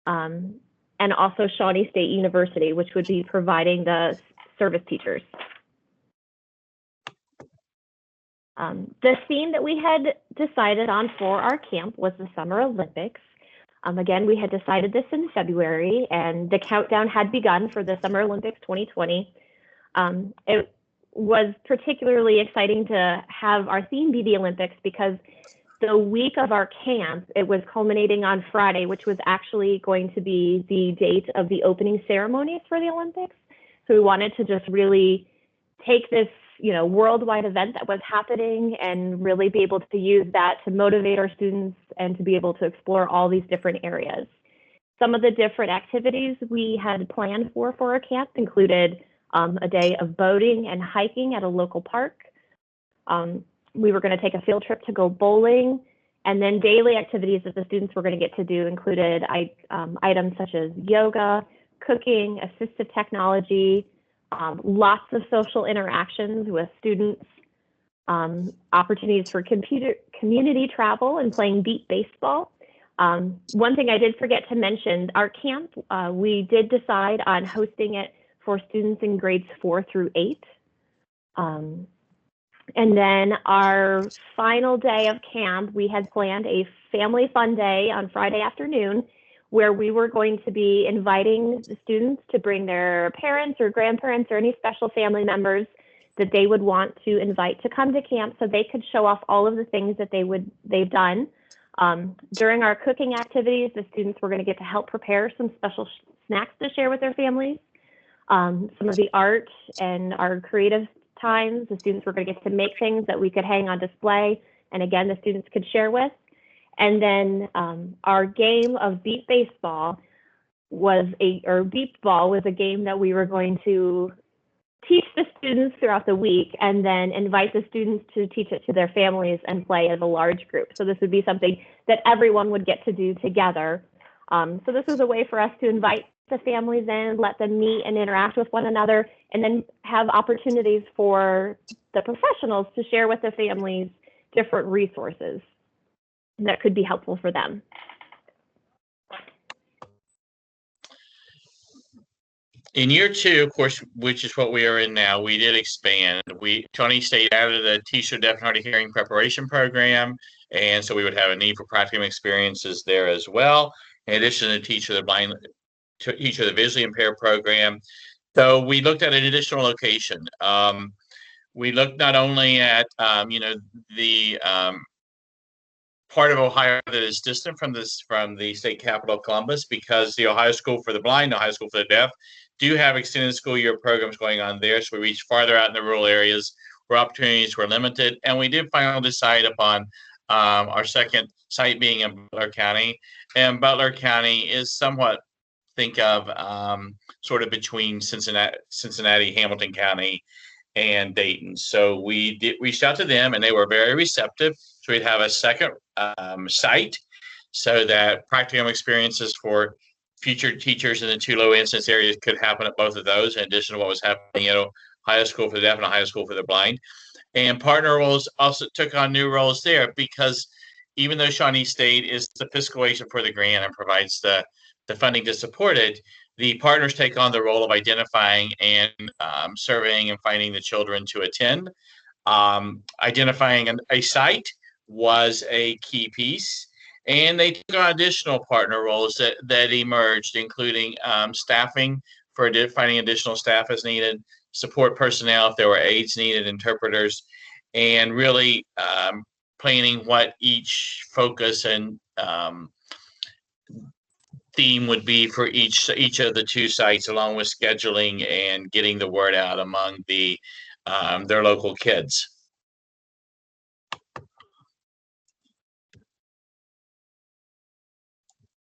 And also Shawnee State University, which would be providing the service teachers. The theme that we had decided on for our camp was the Summer Olympics. Again, we had decided this in February, and the countdown had begun for the Summer Olympics 2020. It was particularly exciting to have our theme be the Olympics because the week of our camp, it was culminating on Friday, which was actually going to be the date of the opening ceremonies for the Olympics. So we wanted to just really take this, worldwide event that was happening and really be able to use that to motivate our students and to be able to explore all these different areas. Some of the different activities we had planned for our camp included a day of boating and hiking at a local park. We were going to take a field trip to go bowling, and then daily activities that the students were going to get to do included items such as yoga, cooking, assistive technology, lots of social interactions with students, opportunities for community travel and playing beat baseball. One thing I did forget to mention, our camp, we did decide on hosting it for students in grades 4 through 8. And then our final day of camp, we had planned a family fun day on Friday afternoon where we were going to be inviting the students to bring their parents or grandparents or any special family members that they would want to invite to come to camp so they could show off all of the things that they've done. During our cooking activities, the students were going to get to help prepare some special snacks to share with their families. Some of the art and our creative times, the students were going to get to make things that we could hang on display, and again, the students could share with. And then our game of beat baseball beat ball was a game that we were going to teach the students throughout the week and then invite the students to teach it to their families and play as a large group. So this would be something that everyone would get to do together. So this was a way for us to invite the families in, let them meet and interact with one another, and then have opportunities for the professionals to share with the families different resources that could be helpful for them. In year 2, of course, which is what we are in now, we did expand. Shawnee State added a teacher deaf and hard of hearing preparation program, and so we would have a need for practicum experiences there as well. In addition to teacher the visually impaired program. So we looked at an additional location. We looked not only at the part of Ohio that is distant from the state capital, Columbus, because the Ohio School for the Blind, Ohio School for the Deaf, do have extended school year programs going on there. So we reached farther out in the rural areas where opportunities were limited. And we did finally decide upon our second site being in Butler County. And Butler County is somewhat, think of sort of between Cincinnati, Hamilton County, and Dayton. So we reached out to them and they were very receptive. So we'd have a second site so that practicum experiences for future teachers in the 2 low incidence areas could happen at both of those, in addition to what was happening at Ohio School for the Deaf and Ohio School for the Blind. And partner roles also took on new roles there, because even though Shawnee State is the fiscal agent for the grant and provides the funding to support it, the partners take on the role of identifying and surveying and finding the children to attend. Identifying a site was a key piece. And they took on additional partner roles that emerged, including staffing for finding additional staff as needed, support personnel if there were aides needed, interpreters, and really planning what each focus and theme would be for each of the 2 sites, along with scheduling and getting the word out among their local kids.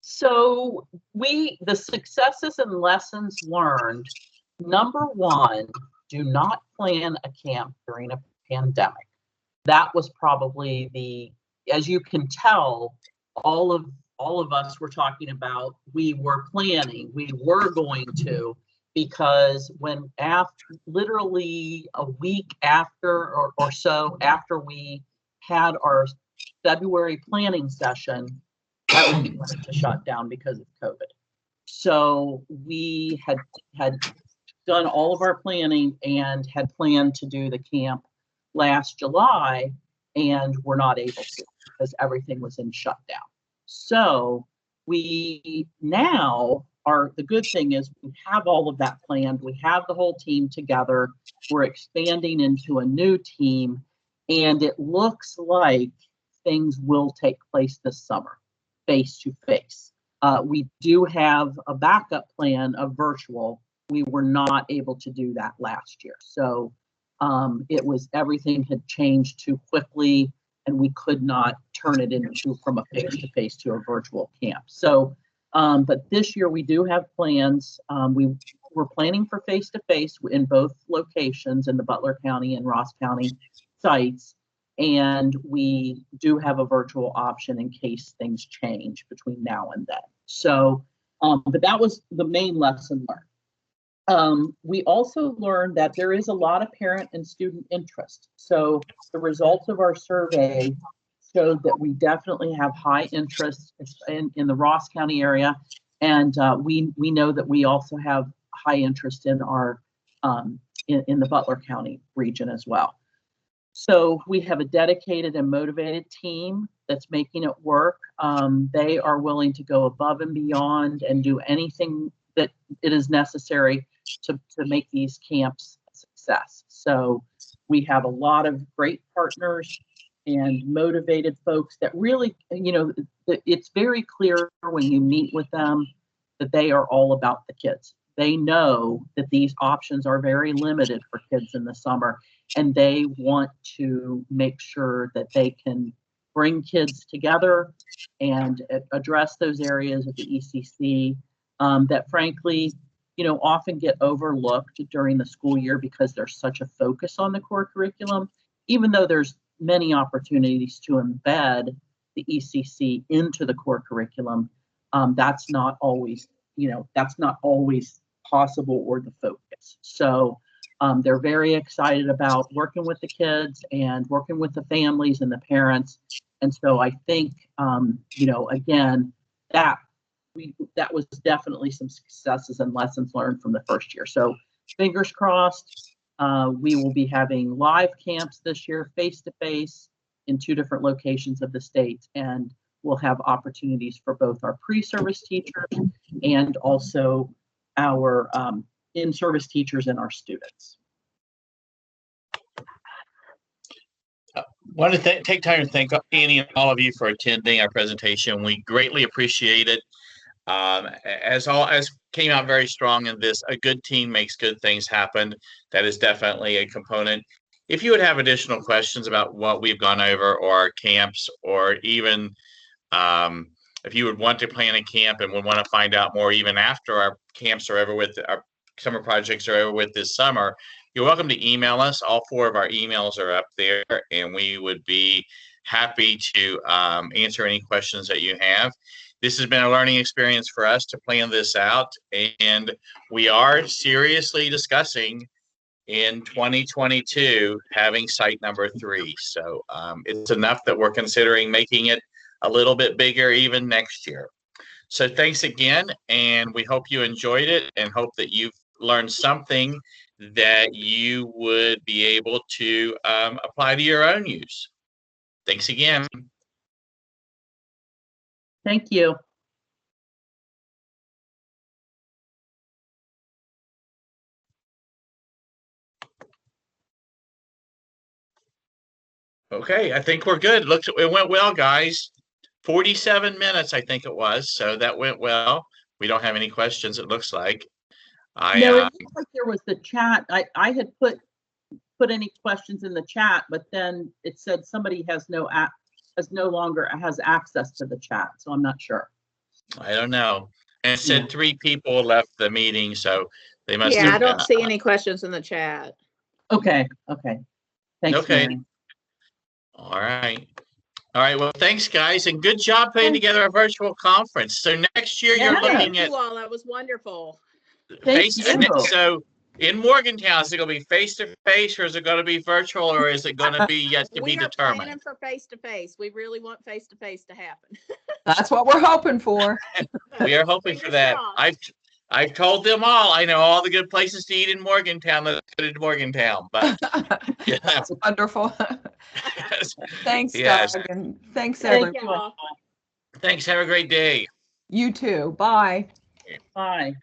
So the successes and lessons learned, number 1, do not plan a camp during a pandemic. That was probably as you can tell, all of us were talking about, we were planning, we were going to, because when literally a week after or so after we had our February planning session, everything went to shut down because of COVID. So we had done all of our planning and had planned to do the camp last July, and were not able to because everything was in shutdown. So we now the good thing is we have all of that planned. We have the whole team together. We're expanding into a new team, and it looks like things will take place this summer, face to face. We do have a backup plan of virtual. We were not able to do that last year. So everything had changed too quickly, and we could not turn it from a face-to-face to a virtual camp. So, but this year we do have plans. We're planning for face-to-face in both locations, in the Butler County and Ross County sites. And we do have a virtual option in case things change between now and then. So, but that was the main lesson learned. We also learned that there is a lot of parent and student interest. So the results of our survey showed that we definitely have high interest in the Ross County area. And we know that we also have high interest in our in the Butler County region as well. So we have a dedicated and motivated team that's making it work. They are willing to go above and beyond and do anything that it is necessary to make these camps a success. So we have a lot of great partners and motivated folks that really, it's very clear when you meet with them that they are all about the kids. They know that these options are very limited for kids in the summer, and they want to make sure that they can bring kids together and address those areas of the ECC that frankly, often get overlooked during the school year because there's such a focus on the core curriculum, even though there's many opportunities to embed the ECC into the core curriculum. That's not always possible or the focus. So They're very excited about working with the kids and working with the families and the parents. And so I think, again, that was definitely some successes and lessons learned from the first year. So fingers crossed, we will be having live camps this year, face-to-face in 2 different locations of the state. And we'll have opportunities for both our pre-service teachers and also our in-service teachers and our students. Want to take time to thank Annie and all of you for attending our presentation. We greatly appreciate it. As came out very strong in this, a good team makes good things happen. That is definitely a component. If you would have additional questions about what we've gone over or our camps, or even if you would want to plan a camp and would want to find out more even after our camps are over with, our summer projects are over with this summer, you're welcome to email us. All 4 of our emails are up there, and we would be happy to answer any questions that you have. This has been a learning experience for us to plan this out, and we are seriously discussing in 2022 having site number 3. So it's enough that we're considering making it a little bit bigger even next year. So thanks again, and we hope you enjoyed it and hope that you've learned something that you would be able to apply to your own use. Thanks again. Thank you. Okay, I think we're good. Looks, it went well, guys. 47 minutes, I think it was. So that went well. We don't have any questions, it looks like. No, it looks like there was the chat. I had put any questions in the chat, but then it said somebody has no longer has access to the chat. So I'm not sure. I don't know. And it said 3 people left the meeting, so they must Yeah, have, I don't see any questions in the chat. Okay. Thanks, okay. Mary. All right. Well, thanks, guys, and good job putting together a virtual conference. So next year you're looking Thank at you all. That was wonderful. face. So in Morgantown, is it going to be face-to-face, or is it going to be virtual, or is it going to be yet to be determined? We are planning for face-to-face. We really want face-to-face to happen. That's what we're hoping for. We are hoping for that. I've told them all. I know all the good places to eat in Morgantown. Let's go to Morgantown. But yeah. That's wonderful. Thanks, Yes. Doug, and thanks, Thank everyone. you. Thanks. Have a great day. You too. Bye. Bye.